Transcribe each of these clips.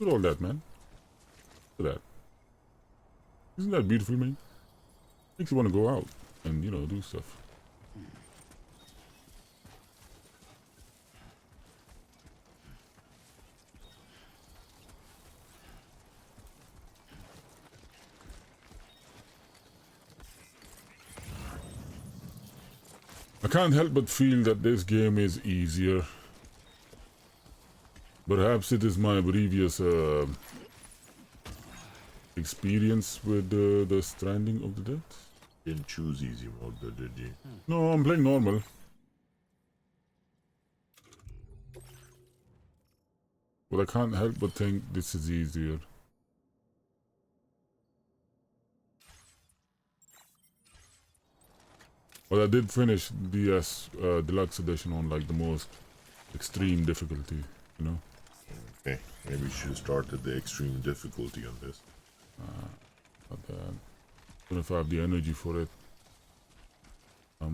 Look at all that, man. Look at that. Isn't that beautiful, man? Makes you want to go out and, you know, do stuff. I can't help but feel that this game is easier. Perhaps it is my previous experience with the Stranding of the Dead. Didn't choose easy mode though, did you? No, I'm playing normal. But I can't help but think this is easier. But I did finish DS Deluxe Edition on like the most extreme difficulty, you know? Okay, maybe we should have started the extreme difficulty on this. Not bad. Don't know if I have the energy for it. Where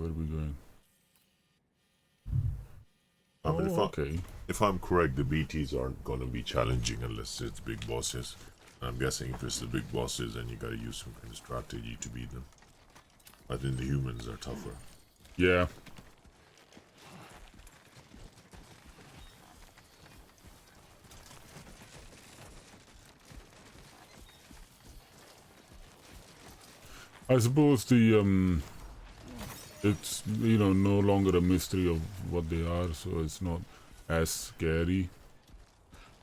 are we going? I mean, okay. If I'm correct, the BTs aren't going to be challenging unless it's big bosses. I'm guessing if it's the big bosses, then you gotta use some kind of strategy to beat them. I think the humans are tougher. Yeah. I suppose the it's, you know, no longer a mystery of what they are, so it's not as scary.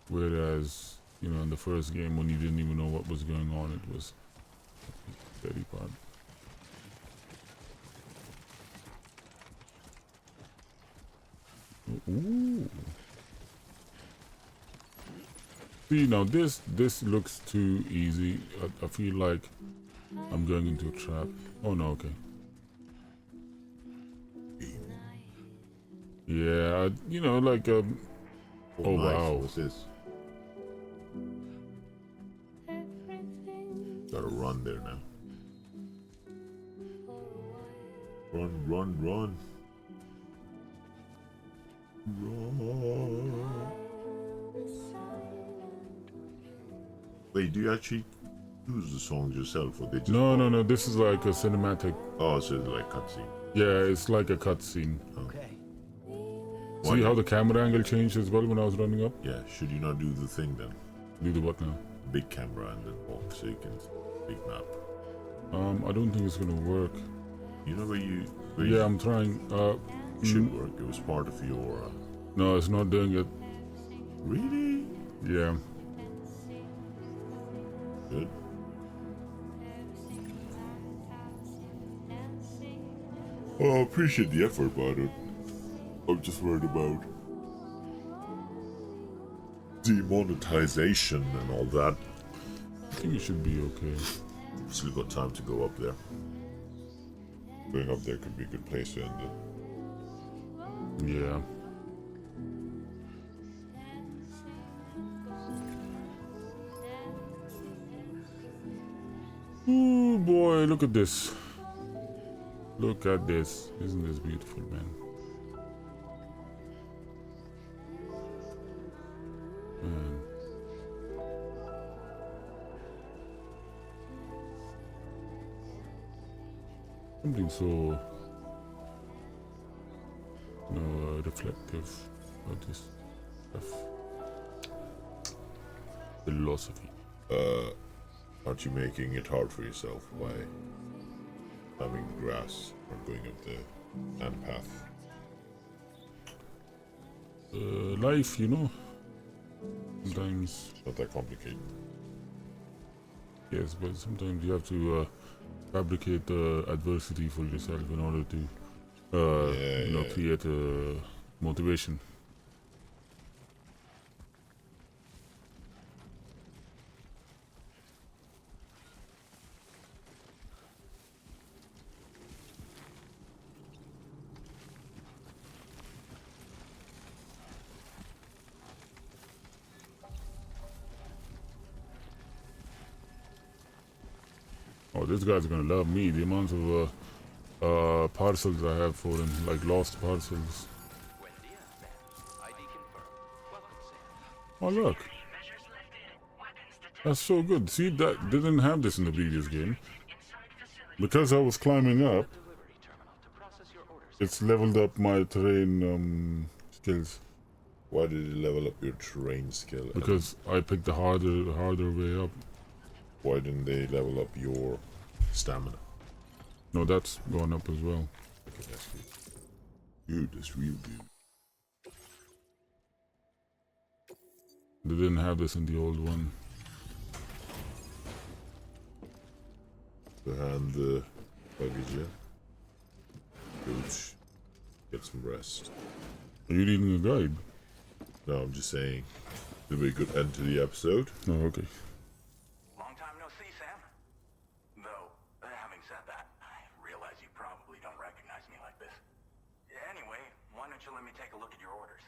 Whereas, you know, in the first game when you didn't even know what was going on, it was the scary part. Ooh. See, now this looks too easy. I feel like I'm going into a trap. Oh no, okay. Yeah, you know, like oh nice. wow. What's this? Gotta run there now. Run, run, run. Run. Wait, do you actually use the songs yourself, or they just? No. This is like a cinematic. Oh, so it's like cutscene. Yeah, it's like a cutscene. Okay. See how the camera angle changed as well when I was running up? Yeah. Should you not do the thing then? Do the what now? Big camera and then walk so you can big map. I don't think it's gonna work. You know where you? Yeah, I'm trying. It should work. It was part of your. No, it's not doing it. Really? Yeah. Good. Oh, I appreciate the effort, but I'm just worried about demonetization and all that. I think it should be okay. Still got time to go up there. Going up there could be a good place to end it. Yeah. Oh boy, look at this. Look at this. Isn't this beautiful, man? Man. Something so reflective about this stuff. Philosophy. Aren't you making it hard for yourself by having grass or going up the land path? Life, you know. Sometimes. It's not that complicated. Yes, but sometimes you have to fabricate adversity for yourself in order to, you know, create a motivation. Oh, this guy's gonna love me. The amount of parcels I have for him, like lost parcels. Oh look, that's so good. See, that they didn't have this in the previous game. Because I was climbing up, it's leveled up my terrain skills. Why did it level up your terrain skill? Because I picked the harder way up. Why didn't they level up your stamina? No, that's gone up as well. Okay, that's good. Dude, that's real good. They didn't have this in the old one. Behind the luggage, yeah? Gooch. Get some rest. Are you reading a guide? No, I'm just saying. It'll be a good end to the episode. Oh, okay. Long time no see, Sam. Though, having said that, I realize you probably don't recognize me like this. Anyway, why don't you let me take a look at your orders?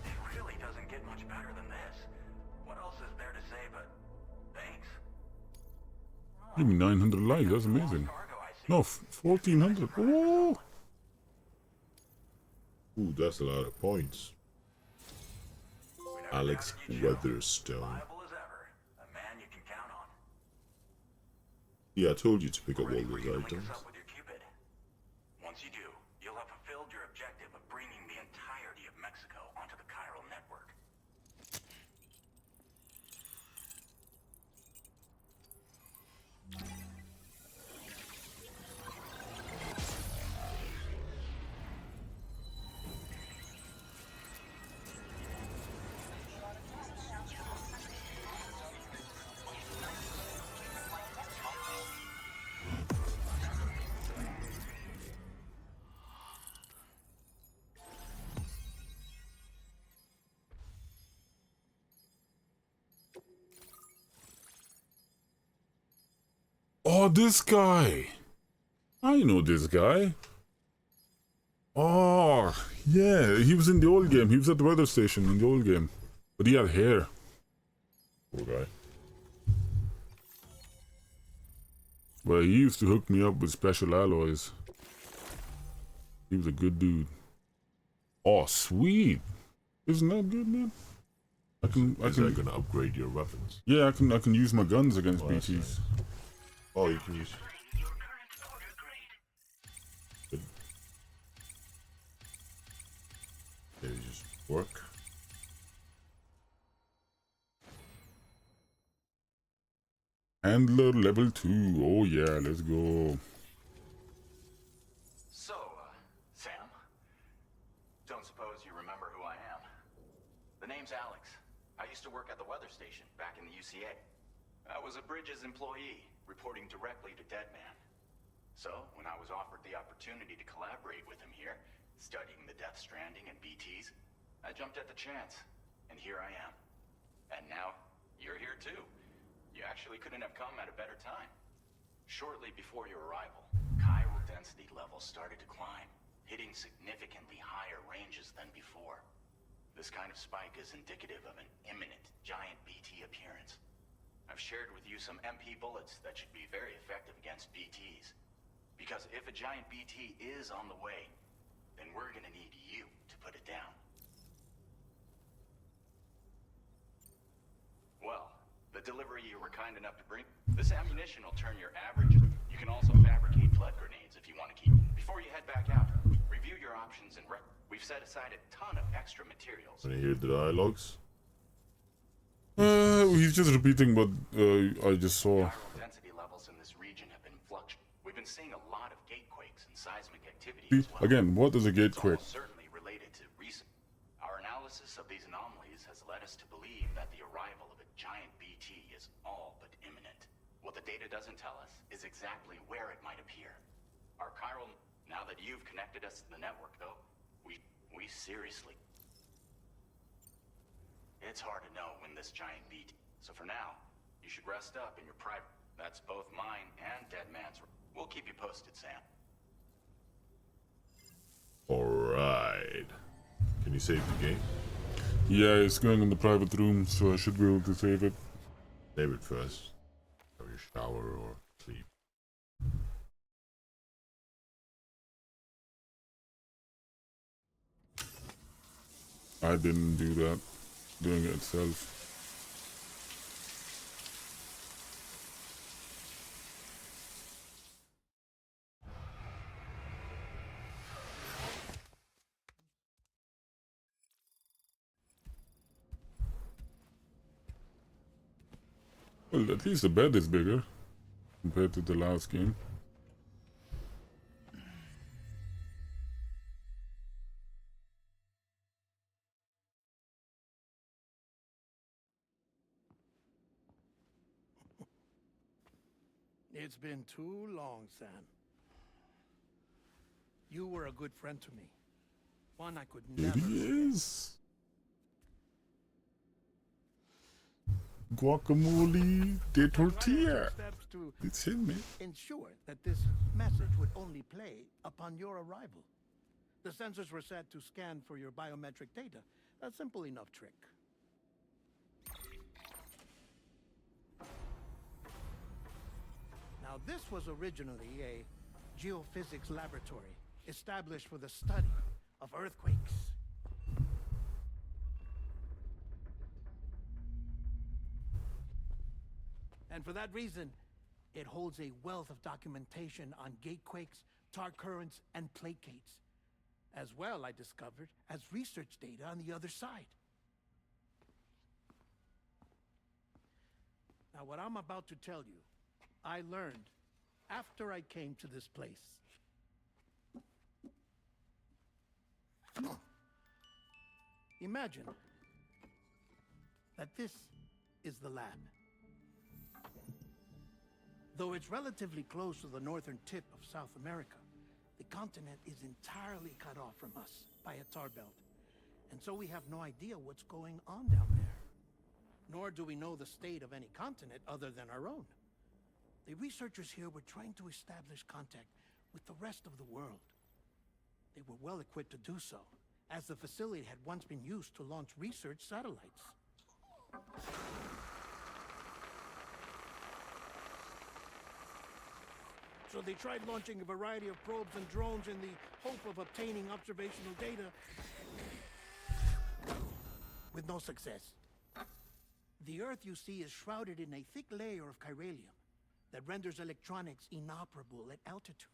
It really doesn't get much better than this. What else is there to say but thanks? Give me 900 lives, that's amazing. Cargo, I see. No, 1400. Oh! Ooh, that's a lot of points. We never Alex doubted you, Joe. Weatherstone. Reliable as ever. A man you can count on. Yeah, I told you to pick up all Ready for those you to link items. us up with your Cupid. Once you do, you'll have fulfilled your objective of bringing the entirety of Mexico onto the chiral network. Oh, this guy! I know this guy. Oh, yeah, he was in the old game. He was at the weather station in the old game. But he had hair. Poor guy. Well, he used to hook me up with special alloys. He was a good dude. Oh, sweet! Isn't that good, man? I can gonna upgrade your weapons? yeah, I can use my guns against Oh, that's BTs. nice. Oh, you can use. Good. They just work. Handler level 2. Oh yeah, let's go. So, Sam, don't suppose you remember who I am? The name's Alex. I used to work at the weather station back in the UCA. I was a Bridges employee, reporting directly to Deadman. So, when I was offered the opportunity to collaborate with him here, studying the Death Stranding and BTs, I jumped at the chance, and here I am. And now, you're here too. You actually couldn't have come at a better time. Shortly before your arrival, chiral density levels started to climb, hitting significantly higher ranges than before. This kind of spike is indicative of an imminent giant BT appearance. I've shared with you some MP bullets that should be very effective against BTs. Because if a giant BT is on the way, then we're gonna need you to put it down. Well, the delivery you were kind enough to bring, this ammunition will turn your average. You can also fabricate flood grenades if you want to keep. Before you head back out, review your options and we've set aside a ton of extra materials. Wanna hear the dialogues? He's just repeating what I just saw. Chiral density levels in this region have been fluctuating. We've been seeing a lot of gatequakes and seismic activity See, as well. again, what is a It's gatequake? almost certainly related to recent. Our analysis of these anomalies has led us to believe that the arrival of a giant BT is all but imminent. What the data doesn't tell us is exactly where it might appear. Our chiral. Now that you've connected us to the network, though, we seriously. It's hard to know when this giant BT. So for now, you should rest up in your private. That's both mine and Deadman's. We'll keep you posted, Sam. Alright. Can you save the game? Yeah, it's going in the private room, so I should be able to save it. Save it first. Have your shower or sleep. I didn't do that. Doing it itself. Well, at least the bed is bigger compared to the last game. It's been too long, Sam. You were a good friend to me. One I could It never forget. is. Guacamole de tortilla. Steps to It's him, man. ensure that this message would only play upon your arrival. The sensors were set to scan for your biometric data. A simple enough trick. Now, this was originally a geophysics laboratory established for the study of earthquakes. And for that reason, it holds a wealth of documentation on gatequakes, tar currents, and placates. As well, I discovered, as research data on the other side. Now, what I'm about to tell you, I learned after I came to this place. Imagine that this is the lab. Though it's relatively close to the northern tip of South America, the continent is entirely cut off from us by a tar belt. And so we have no idea what's going on down there. Nor do we know the state of any continent other than our own. The researchers here were trying to establish contact with the rest of the world. They were well equipped to do so, as the facility had once been used to launch research satellites. So they tried launching a variety of probes and drones in the hope of obtaining observational data, with no success. The Earth, you see, is shrouded in a thick layer of chiralium that renders electronics inoperable at altitude.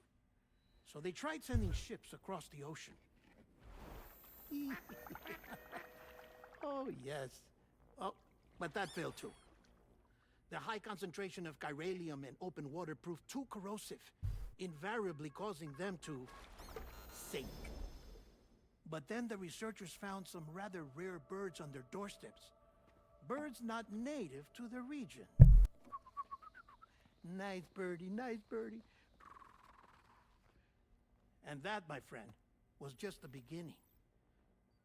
So they tried sending ships across the ocean. Oh, yes. Oh, but that failed too. The high concentration of chiralium in open water proved too corrosive, invariably causing them to sink. But then the researchers found some rather rare birds on their doorsteps. Birds not native to the region. Nice birdie, nice birdie. And that, my friend, was just the beginning.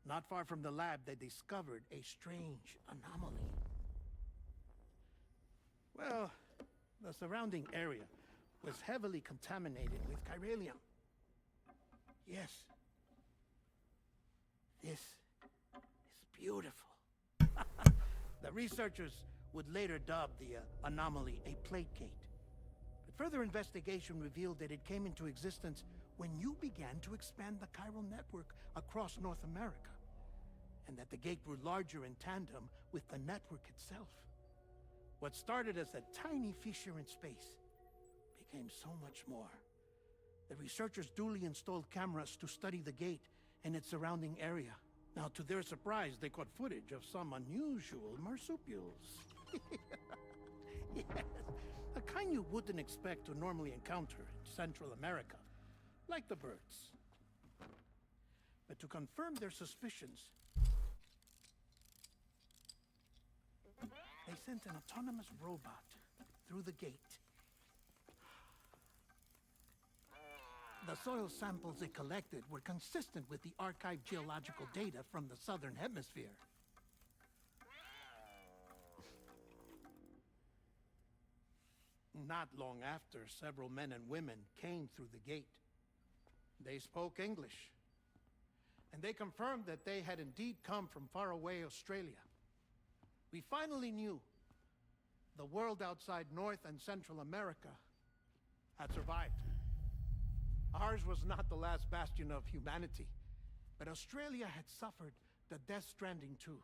Not far from the lab, they discovered a strange anomaly. Well, the surrounding area was heavily contaminated with chiralium. Yes. This is beautiful. The researchers would later dub the anomaly a plate gate. But further investigation revealed that it came into existence when you began to expand the chiral network across North America, and that the gate grew larger in tandem with the network itself. What started as a tiny fissure in space became so much more. The researchers duly installed cameras to study the gate and its surrounding area. Now, to their surprise, they caught footage of some unusual marsupials. Yes, a kind you wouldn't expect to normally encounter in Central America, like the birds. But to confirm their suspicions, they sent an autonomous robot through the gate. The soil samples it collected were consistent with the archived geological data from the southern hemisphere. Not long after, several men and women came through the gate. They spoke English, and they confirmed that they had indeed come from faraway Australia. We finally knew the world outside North and Central America had survived. Ours was not the last bastion of humanity, but Australia had suffered the death stranding too.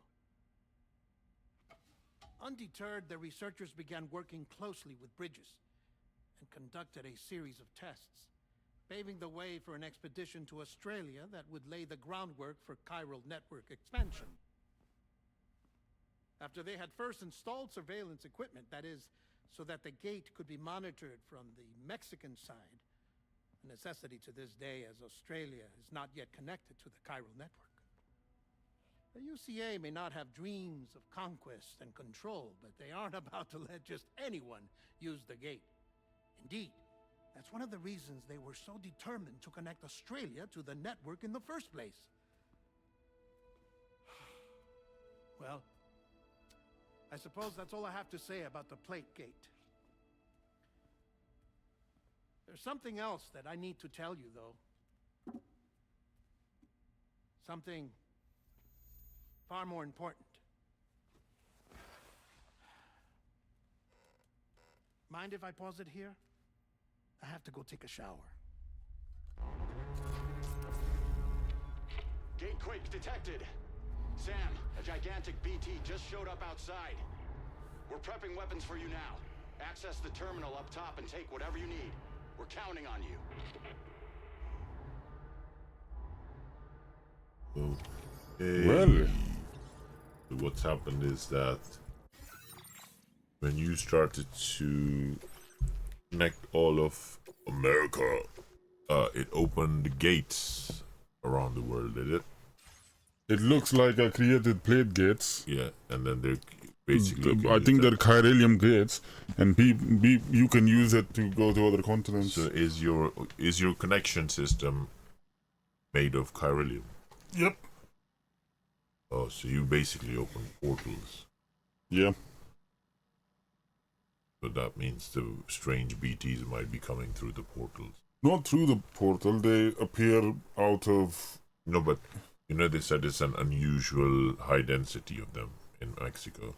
Undeterred, the researchers began working closely with Bridges and conducted a series of tests, paving the way for an expedition to Australia that would lay the groundwork for chiral network expansion. After they had first installed surveillance equipment, that is, so that the gate could be monitored from the Mexican side, a necessity to this day as Australia is not yet connected to the chiral network. The UCA may not have dreams of conquest and control, but they aren't about to let just anyone use the gate. Indeed, that's one of the reasons they were so determined to connect Australia to the network in the first place. Well, I suppose that's all I have to say about the plate gate. There's something else that I need to tell you, though. Something far more important. Mind if I pause it here? I have to go take a shower. Gate quake detected. Sam, a gigantic BT just showed up outside. We're prepping weapons for you now. Access the terminal up top and take whatever you need. We're counting on you. Okay. Well, So what's happened is that when you started to connect all of America, it opened the gates around the world, did it? it looks like I created plate gates. Yeah, and then they're basically. I think they're chiralium gates, and you can use it to go to other continents. So is your connection system made of chiralium? Yep. Oh, so you basically open portals. Yeah. So that means the strange BTs might be coming through the portals. Not through the portal. They appear out of. No, but you know they said it's an unusual high density of them in Mexico.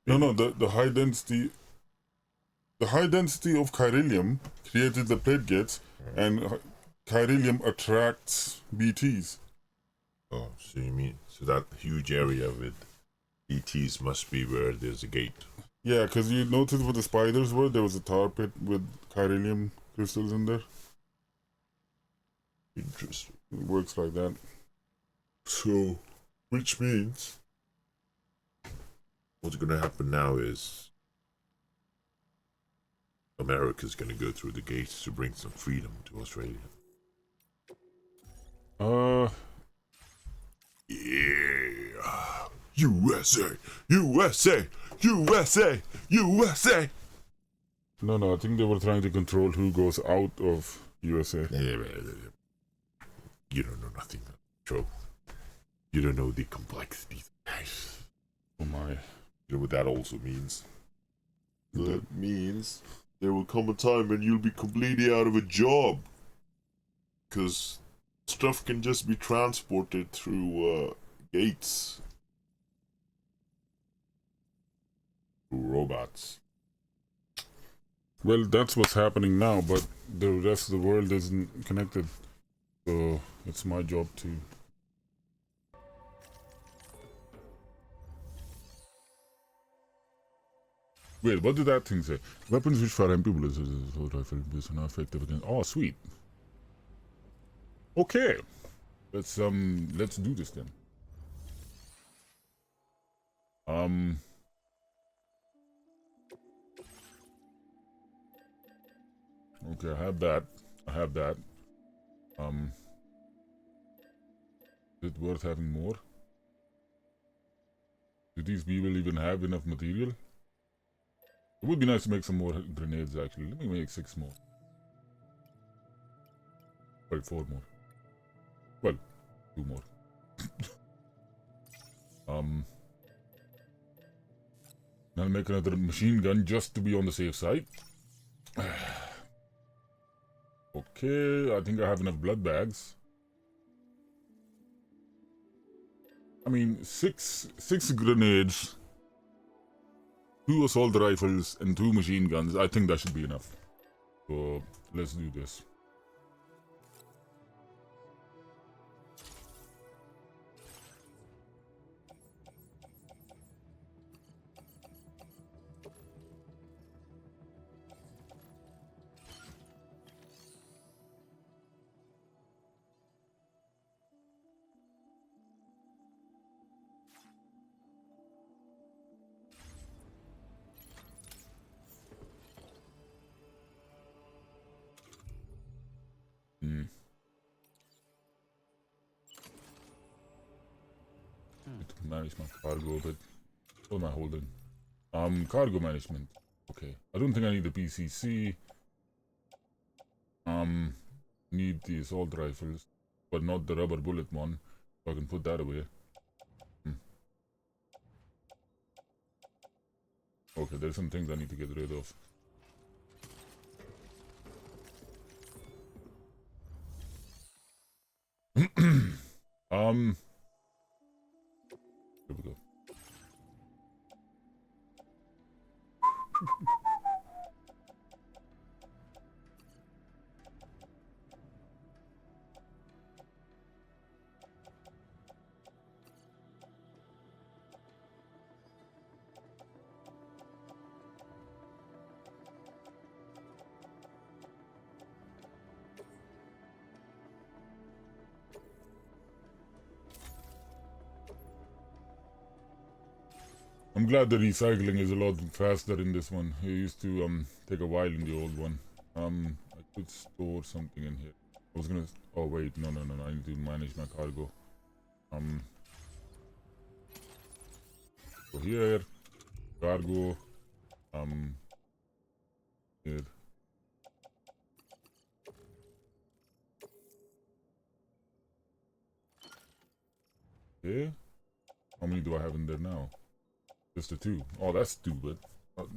No. The high density. The high density of chiralium created the plate gates, and chiralium attracts BTs. Oh, so you mean so that huge area with BTs must be where there's a gate. Yeah, because you noticed where the spiders were. There was a tar pit with chiralium crystals in there. Interesting. It works like that. So, which means what's going to happen now is America's going to go through the gates to bring some freedom to Australia. Yeah. USA! USA! USA! USA! No, I think they were trying to control who goes out of USA. You don't know nothing, Joe. You don't know the complexities. Oh my. You know what that also means? That means there will come a time when you'll be completely out of a job. Because stuff can just be transported through gates. Through robots. Well, that's what's happening now, but the rest of the world isn't connected. So it's my job to. Wait, what did that thing say? Weapons which fire MP bullets are not effective against. Oh, sweet. Okay, let's do this then. Okay, I have that. Is it worth having more? Do these people even have enough material? It would be nice to make some more grenades actually. Let me make 6 more. Well, 4 more. Well, 2 more. I'll make another machine gun just to be on the safe side. Okay, I think I have enough blood bags. I mean, six grenades, 2 assault rifles and 2 machine guns. I think that should be enough. So let's do this. To manage my cargo, but what am I holding? Cargo management. Okay, I don't think I need the PCC. Need the assault rifles, but not the rubber bullet one, so I can put that away. Okay, there's some things I need to get rid of. Here we go. I'm glad the recycling is a lot faster in this one. It used to take a while in the old one. I could store something in here. I was gonna. Oh wait, no. I need to manage my cargo. So here, cargo. Here. Okay. How many do I have in there now? Just the 2. Oh, that's stupid.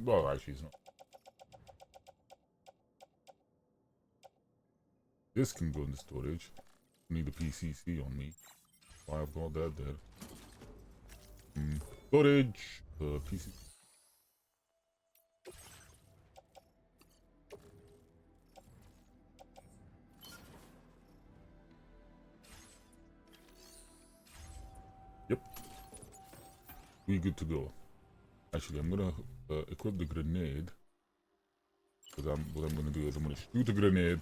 Well, actually, it's not. This can go in the storage. I need the PCC on me. Why I've got that there. Storage. PC. Yep. We good to go. Actually, I'm gonna equip the grenade. Because what I'm gonna do is I'm gonna shoot a grenade.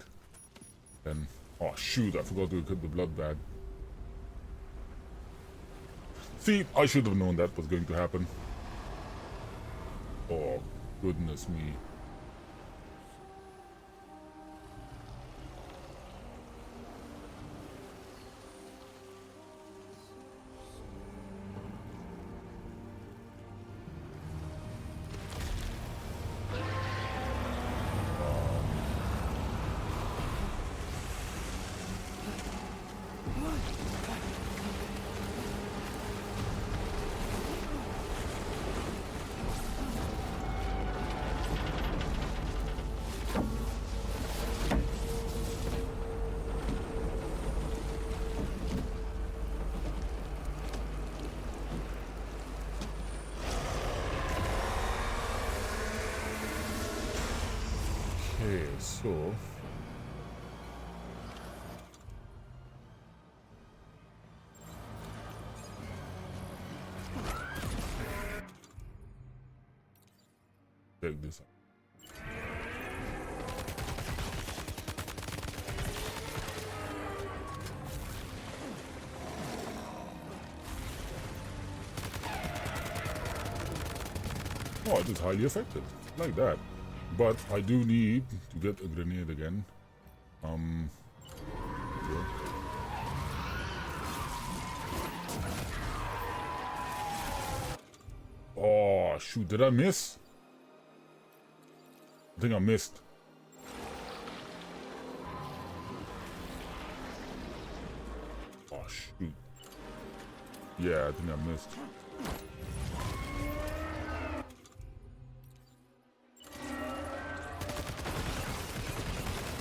And oh shoot, I forgot to equip the blood bag. See, I should have known that was going to happen. Oh goodness me. Okay, so check this out. Oh, it is highly effective, like that. But I do need to get a grenade again. Yeah. Oh shoot, did I miss? I think I missed. Oh shoot. Yeah, I think I missed.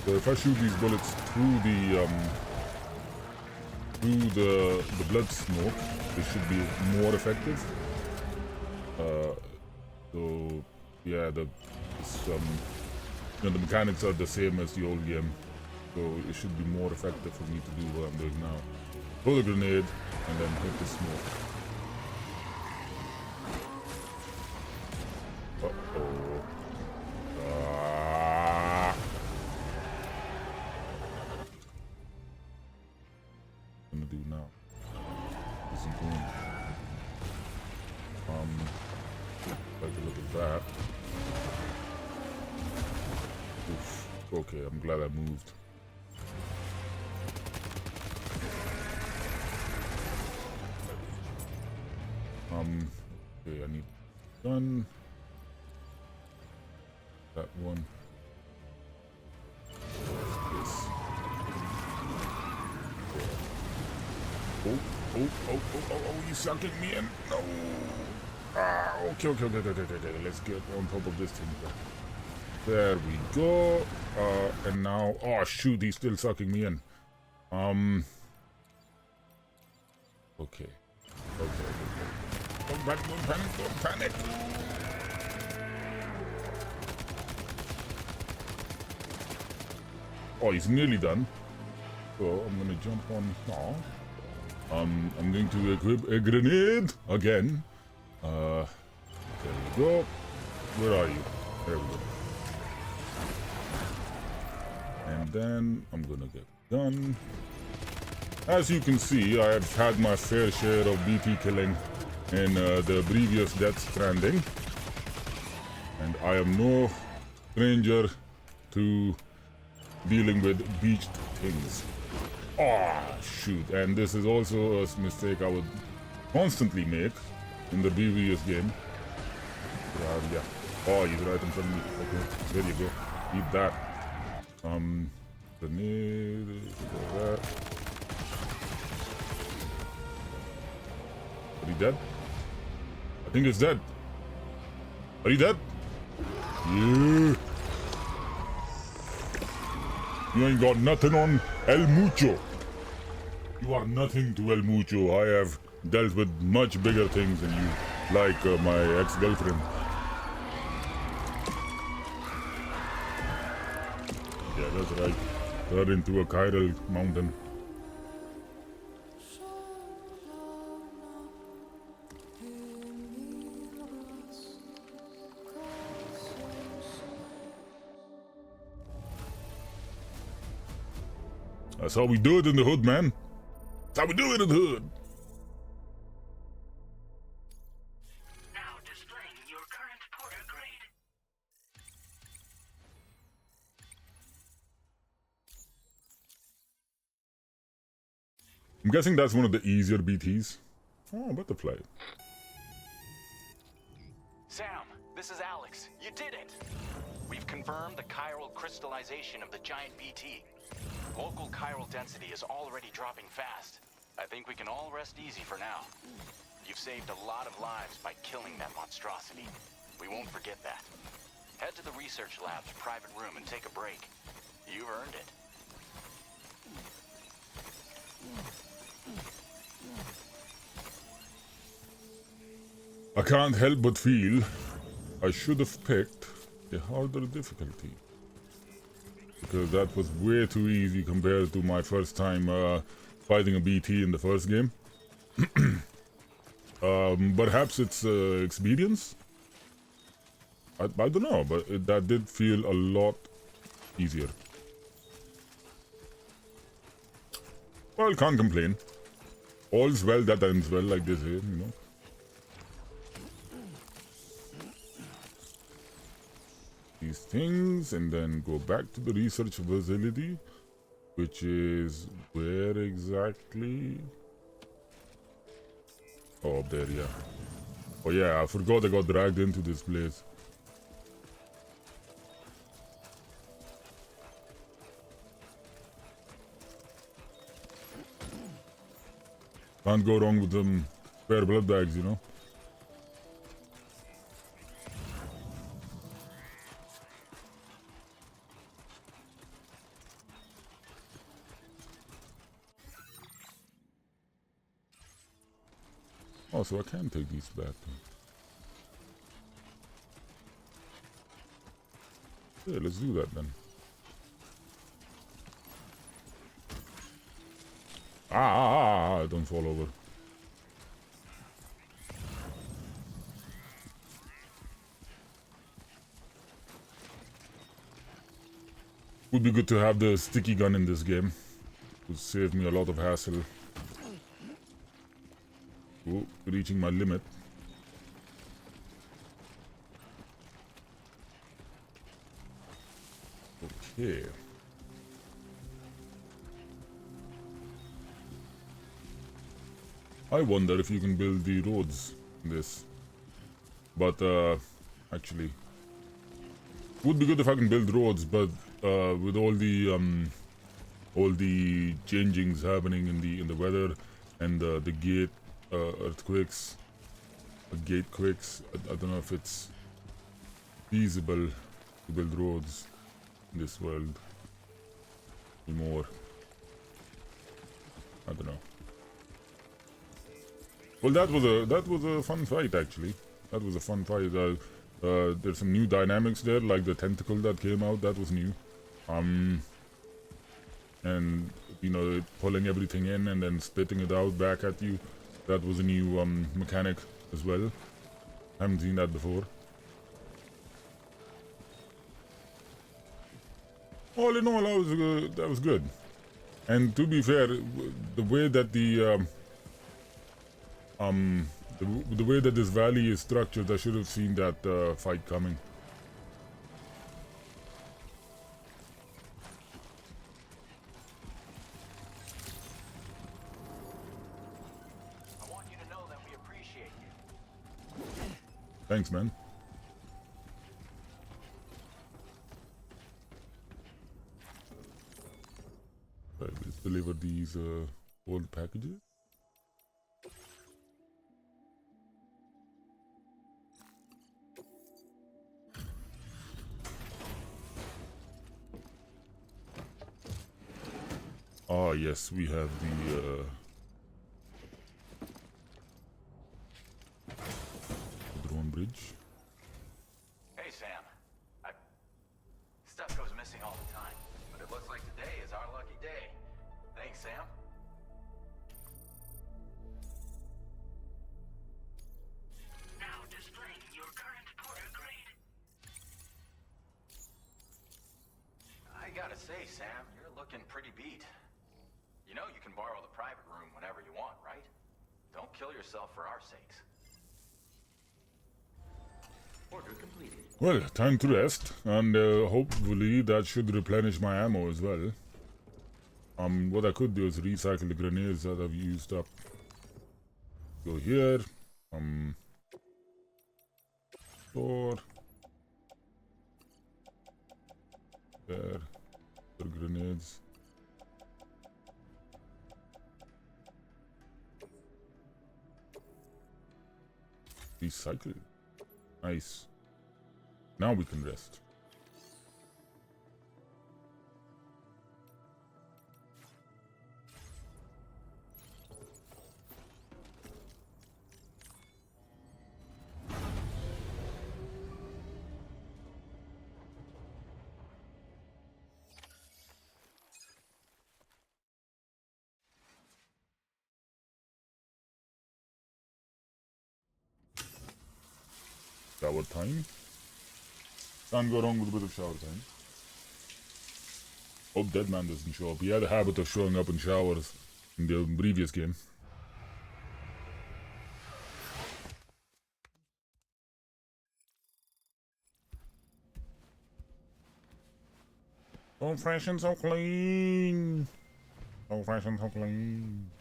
So if I shoot these bullets through the blood smoke, they should be more effective. So yeah, the mechanics are the same as the old game, so it should be more effective for me to do what I'm doing now. Throw the grenade and then hit the smoke. Uh-oh. What am I gonna do now? Isn't going. Take a look at that. Oof. Okay, I'm glad I moved. Okay, I need gun. That one. This. Oh, you sucking me in? No. Okay. Let's get on top of this thing. There we go. And now, oh shoot, he's still sucking me in. Okay. Don't panic. Oh, he's nearly done. So I'm gonna jump on here. I'm going to equip a grenade again. There we go. Where are you? There we go. And then I'm gonna get done. As you can see, I have had my fair share of BT killing in the previous Death Stranding. And I am no stranger to dealing with beached things. Ah, shoot. And this is also a mistake I would constantly make in the previous game. Yeah. Oh, he's right in front of me. Okay, there you go. Eat that. Grenade. That. Are you dead? I think it's dead. Are you dead? Yeah. You ain't got nothing on El Mucho. You are nothing to El Mucho. I have dealt with much bigger things than you, like my ex-girlfriend. Yeah, that's right. Turn into a chiral mountain. That's how we do it in the hood, man. That's how we do it in the hood. Now displaying your current porter grade. I'm guessing that's one of the easier BTs. Oh, butterfly. Sam, this is Alex. You did it! We've confirmed the chiral crystallization of the giant BT. Local chiral density is already dropping fast. I think we can all rest easy for now. You've saved a lot of lives by killing that monstrosity. We won't forget that. Head to the research lab's private room and take a break. You've earned it. I can't help but feel I should have picked a harder difficulty. Because that was way too easy compared to my first time fighting a BT in the first game. Perhaps it's experience? I don't know, but that did feel a lot easier. Well, can't complain. All's well that ends well, like they say, you know. These things, and then go back to the research facility, which is where exactly? Oh, up there, yeah. Oh yeah, I forgot I got dragged into this place. Can't go wrong with them spare blood bags, you know. Oh, so I can take these back. Yeah, let's do that then. Don't fall over. Would be good to have the sticky gun in this game. Would save me a lot of hassle. Oh, reaching my limit. Okay. I wonder if you can build the roads in this. But, actually, would be good if I can build roads, but, with all the changings happening in the weather and the gate earthquakes, gate quakes, I don't know if it's feasible to build roads in this world anymore. I don't know. Well, that was a fun fight actually. That was a fun fight. There's some new dynamics there, like the tentacle that came out. That was new. And you know, pulling everything in and then spitting it out back at you. That was a new mechanic as well. Haven't seen that before. All in all, that was good. And to be fair, the way that the way that this valley is structured, I should have seen that fight coming. I want you to know that we appreciate you. Thanks, man. Right, let's deliver these old packages. Ah, yes, we have the drone bridge. Hey, Sam. Stuff goes missing all the time, but it looks like today is our lucky day. Thanks, Sam. Now displaying your current porter grade. I gotta say, Sam, you're looking pretty beat. You know you can borrow the private room whenever you want, right? Don't kill yourself for our sakes. Order completed. Well, time to rest, and hopefully that should replenish my ammo as well. What I could do is recycle the grenades that I've used up. Go here. Store. There. The grenades. Recycle. Nice. Now we can rest. Shower time. Can't go wrong with a bit of shower time. Hope Deadman doesn't show up. He had a habit of showing up in showers in the previous game. So fresh and so clean. So fresh and so clean.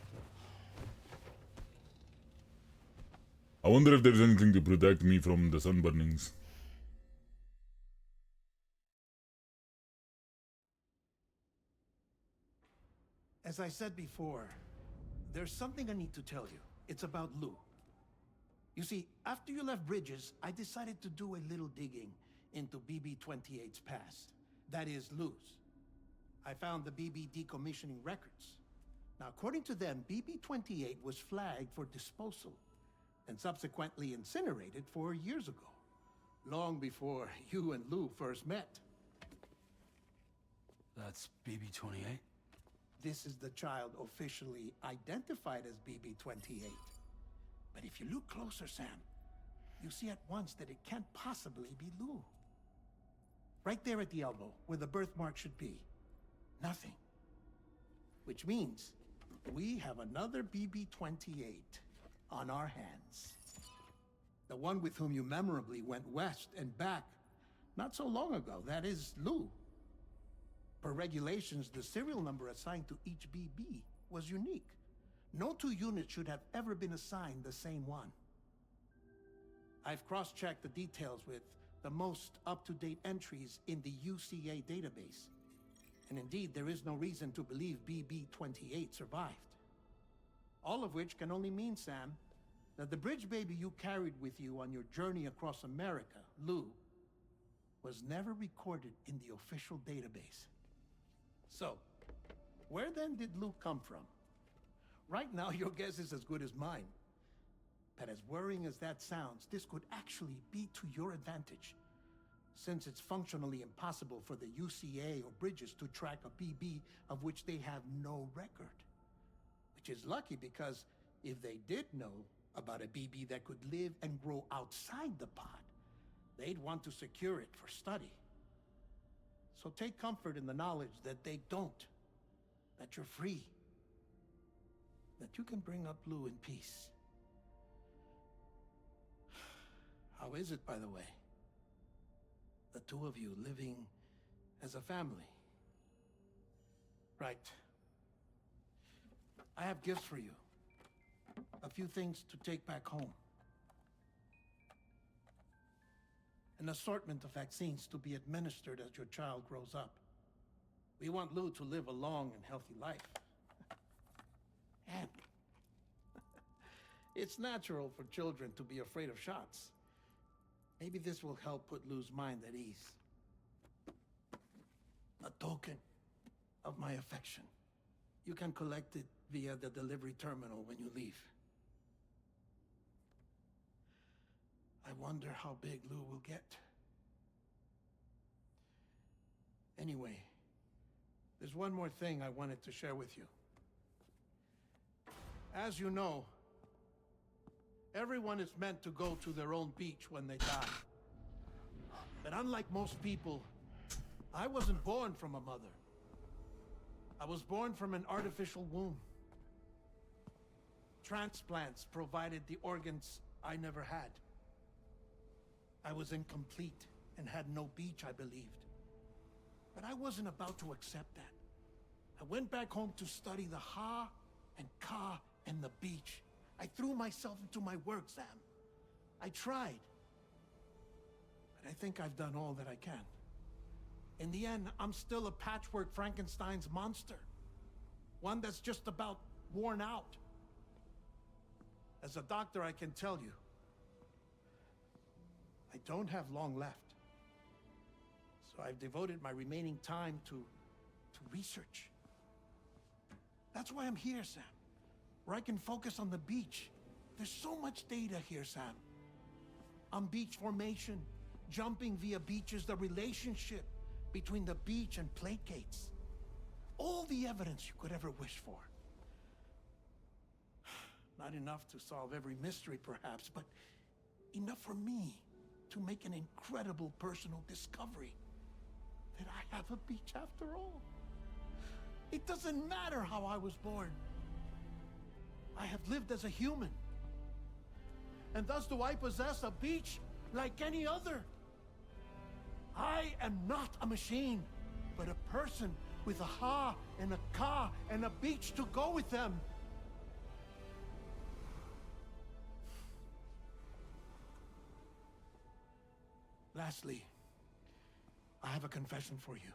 I wonder if there's anything to protect me from the sunburnings. As I said before, there's something I need to tell you. It's about Lou. You see, after you left Bridges, I decided to do a little digging into BB-28's past. That is, Lou's. I found the BB decommissioning records. Now, according to them, BB-28 was flagged for disposal and subsequently incinerated 4 years ago, long before you and Lou first met. That's BB-28? This is the child officially identified as BB-28. But if you look closer, Sam, you see at once that it can't possibly be Lou. Right there at the elbow, where the birthmark should be. Nothing. Which means we have another BB-28 on our hands. The one with whom you memorably went west and back not so long ago. That is Lou. Per regulations, the serial number assigned to each BB was unique. No two units should have ever been assigned the same one. I've cross-checked the details with the most up-to-date entries in the UCA database. And indeed, there is no reason to believe BB-28 survived. All of which can only mean, Sam, that the bridge baby you carried with you on your journey across America, Lou, was never recorded in the official database. So, where then did Lou come from? Right now, your guess is as good as mine. But as worrying as that sounds, this could actually be to your advantage, since it's functionally impossible for the UCA or Bridges to track a BB of which they have no record. Which is lucky, because if they did know about a BB that could live and grow outside the pod, they'd want to secure it for study. So take comfort in the knowledge that they don't, that you're free, that you can bring up Lou in peace. How is it, by the way? The two of you living as a family. Right. I have gifts for you. A few things to take back home. An assortment of vaccines to be administered as your child grows up. We want Lou to live a long and healthy life. And it's natural for children to be afraid of shots. Maybe this will help put Lou's mind at ease. A token of my affection. You can collect it via the delivery terminal when you leave. I wonder how big Lou will get. Anyway, there's one more thing I wanted to share with you. As you know, everyone is meant to go to their own beach when they die. But unlike most people, I wasn't born from a mother. I was born from an artificial womb. Transplants provided the organs I never had. I was incomplete and had no beach, I believed. But I wasn't about to accept that. I went back home to study the Ha and Ka and the beach. I threw myself into my work, Sam. I tried. But I think I've done all that I can. In the end, I'm still a patchwork Frankenstein's monster. One that's just about worn out. As a doctor, I can tell you, I don't have long left. So I've devoted my remaining time to research. That's why I'm here, Sam. Where I can focus on the beach. There's so much data here, Sam. On beach formation, jumping via beaches, the relationship between the beach and plate gates. All the evidence you could ever wish for. Not enough to solve every mystery, perhaps, but enough for me to make an incredible personal discovery. That I have a beach after all. It doesn't matter how I was born. I have lived as a human. And thus do I possess a beach like any other. I am not a machine, but a person with a Ha and a Ka and a beach to go with them. Lastly, I have a confession for you,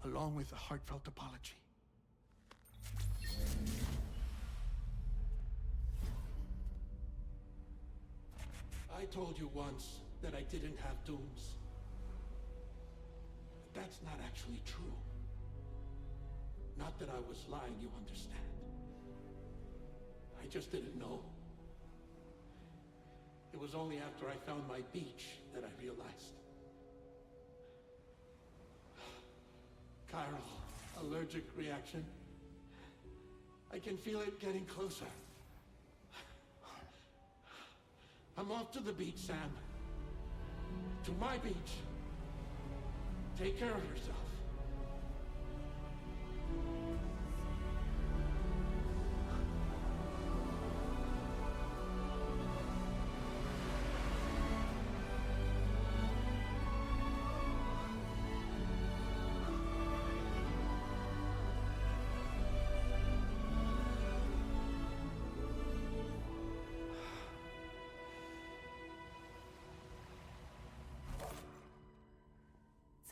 along with a heartfelt apology. I told you once that I didn't have dooms. But that's not actually true. Not that I was lying, you understand. I just didn't know. It was only after I found my beach that I realized. Kyra's allergic reaction. I can feel it getting closer. I'm off to the beach, Sam. To my beach. Take care of yourself.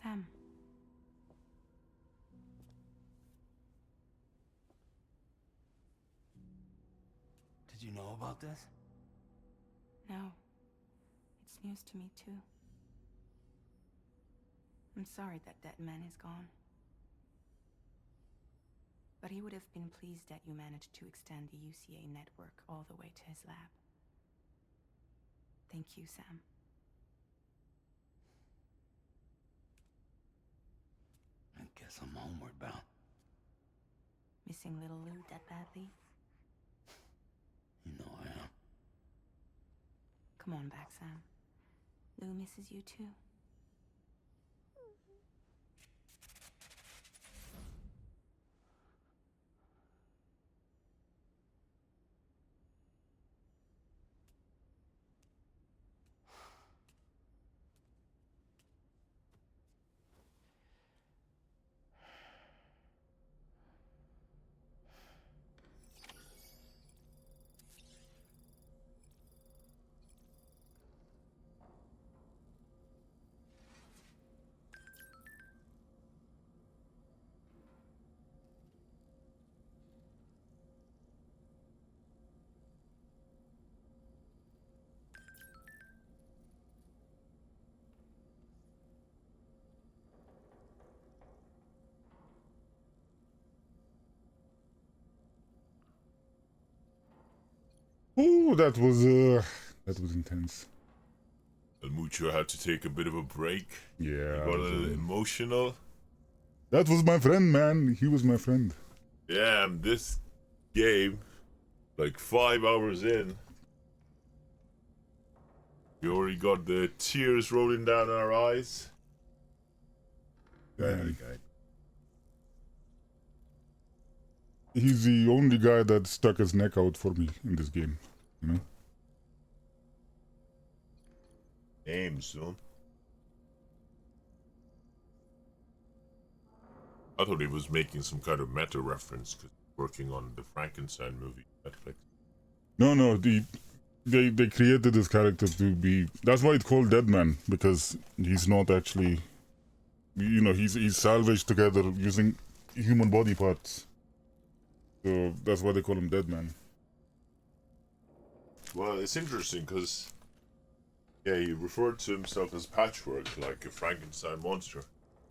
Sam. Did you know about this? No. It's news to me, too. I'm sorry that that man is gone. But he would have been pleased that you managed to extend the UCA network all the way to his lab. Thank you, Sam. I guess I'm homeward bound. Missing little Lou that badly? You know I am. Come on back, Sam. Lou misses you too. Ooh, that was intense. El Mucho had to take a bit of a break. Yeah. He got a little emotional. That was my friend, man. He was my friend. Yeah, and this game, like 5 hours in, we already got the tears rolling down our eyes. He's the only guy that stuck his neck out for me in this game, you know? Aim, son. I thought he was making some kind of meta reference because working on the Frankenstein movie Netflix. No, they created this character to be... That's why it's called Deadman, because he's not actually... You know, he's salvaged together using human body parts. So that's why they call him Deadman. Well, it's interesting because, yeah, he referred to himself as Patchwork, like a Frankenstein monster.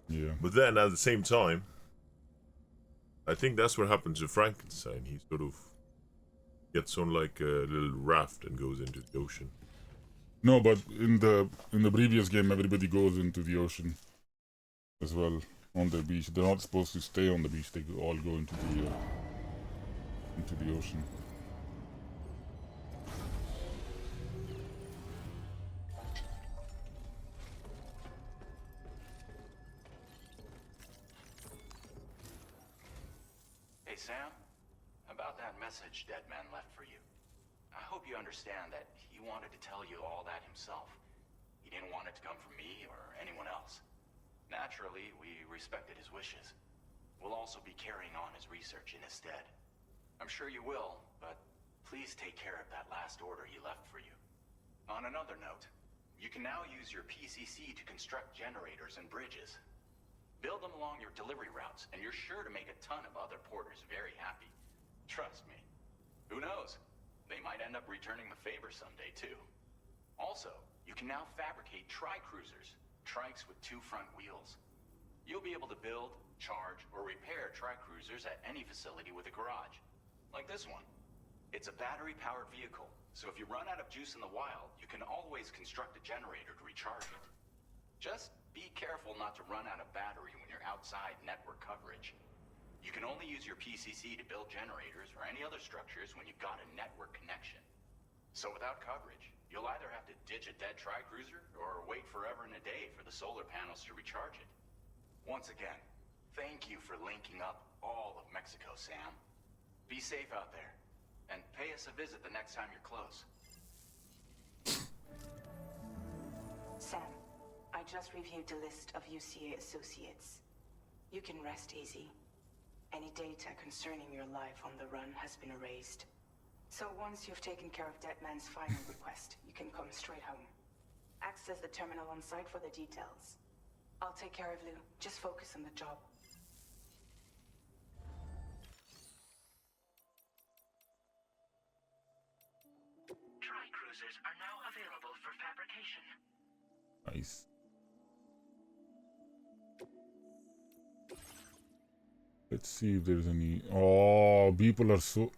Yeah. But then at the same time, I think that's what happened to Frankenstein. He sort of gets on like a little raft and goes into the ocean. No, but in the previous game, everybody goes into the ocean as well on the beach. They're not supposed to stay on the beach. They all go into the ocean. Hey, Sam. About that message Deadman left for you. I hope you understand that he wanted to tell you all that himself. He didn't want it to come from me or anyone else. Naturally, we respected his wishes. We'll also be carrying on his research in his stead. I'm sure you will, but please take care of that last order he left for you. On another note, you can now use your PCC to construct generators and bridges. Build them along your delivery routes, and you're sure to make a ton of other porters very happy. Trust me. Who knows? They might end up returning the favor someday, too. Also, you can now fabricate tri-cruisers, trikes with 2 front wheels. You'll be able to build, charge, or repair tri-cruisers at any facility with a garage. Like this one. It's a battery-powered vehicle, so if you run out of juice in the wild, you can always construct a generator to recharge it. Just Be careful not to run out of battery when you're outside network coverage. You can only use your PCC to build generators or any other structures when you've got a network connection. So without coverage, you'll either have to ditch a dead tri-cruiser or wait forever and a day for the solar panels to recharge it. Once again, thank you for linking up all of Mexico, Sam. Be safe out there, and pay us a visit the next time you're close. Sam, I just reviewed the list of UCA associates. You can rest easy. Any data concerning your life on the run has been erased. So once you've taken care of Deadman's final request, you can come straight home. Access the terminal on site for the details. I'll take care of Lou. Just focus on the job. Tri-cruisers are now available for fabrication. Nice. Let's see if there's any. Oh, people are so.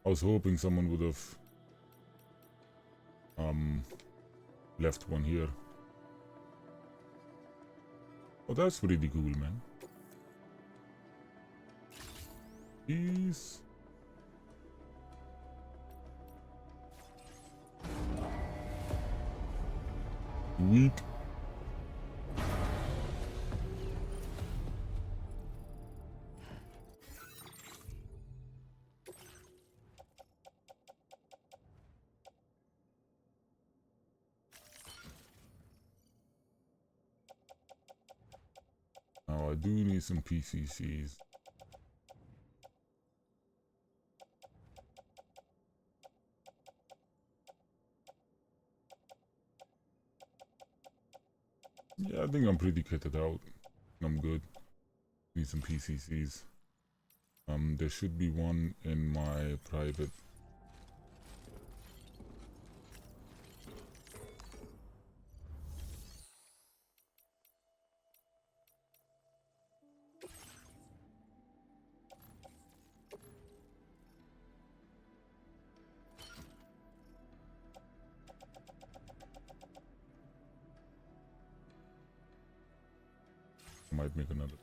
I was hoping someone would have left one here. Oh, that's pretty cool, man. Peace. Weak. Now I do need some PCCs. Yeah, I think I'm pretty kitted out. I'm good. Need some PCCs. There should be one in my private. Might make another.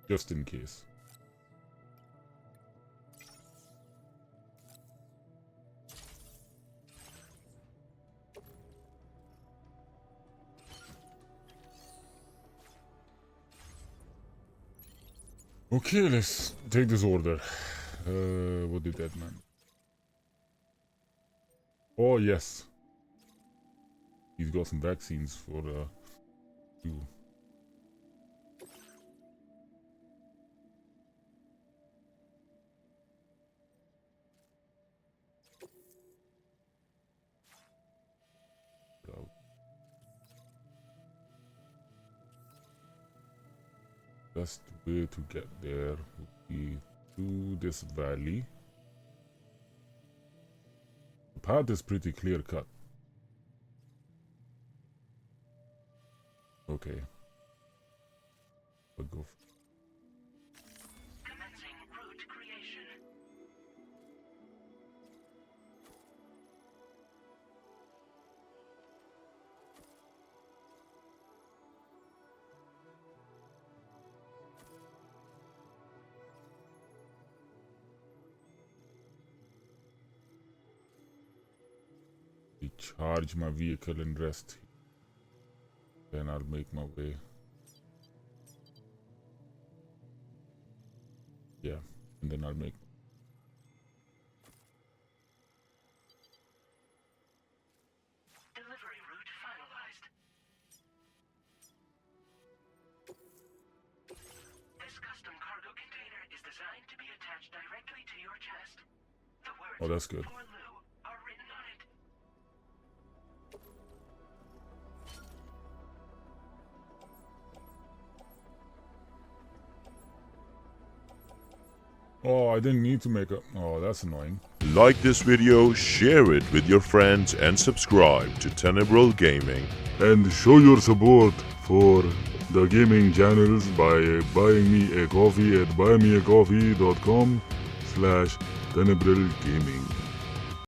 Just in case. Okay, let's take this order. What did that man? Oh yes. He's got some vaccines for you. Best way to get there would be through this valley. The path is pretty clear cut. Okay. I'll go. Commencing route creation. Recharge my vehicle and rest. Then I'll make my way. Yeah, and then I'll make. Delivery route finalized. This custom cargo container is designed to be attached directly to your chest. The words Oh, that's good. "For Lou" are written on it. Oh, I didn't need to make a. Oh, that's annoying. Like this video, share it with your friends, and subscribe to Tenebral Gaming. And show your support for the gaming channels by buying me a coffee at buymeacoffee.com/Tenebral Gaming.